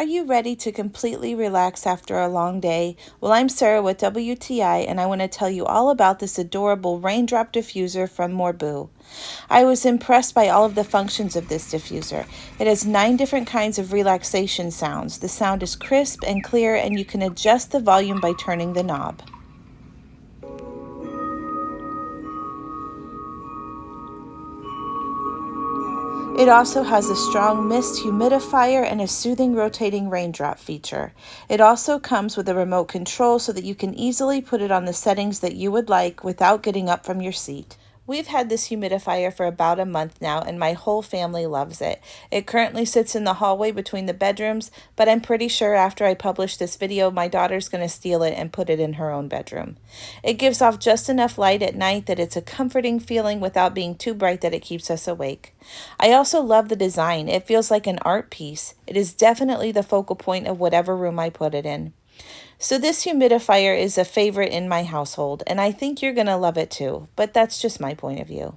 Are you ready to completely relax after a long day? Well, I'm Sarah with WTI, and I want to tell you all about this adorable raindrop diffuser from Morbou. I was impressed by all of the functions of this diffuser. It has 9 different kinds of relaxation sounds. The sound is crisp and clear, and you can adjust the volume by turning the knob. It also has a strong mist humidifier and a soothing rotating raindrop feature. It also comes with a remote control so that you can easily put it on the settings that you would like without getting up from your seat. We've had this humidifier for about a month now, and my whole family loves it. It currently sits in the hallway between the bedrooms, but I'm pretty sure after I publish this video, my daughter's going to steal it and put it in her own bedroom. It gives off just enough light at night that it's a comforting feeling without being too bright that it keeps us awake. I also love the design. It feels like an art piece. It is definitely the focal point of whatever room I put it in. So this humidifier is a favorite in my household, and I think you're going to love it too, but that's just my point of view.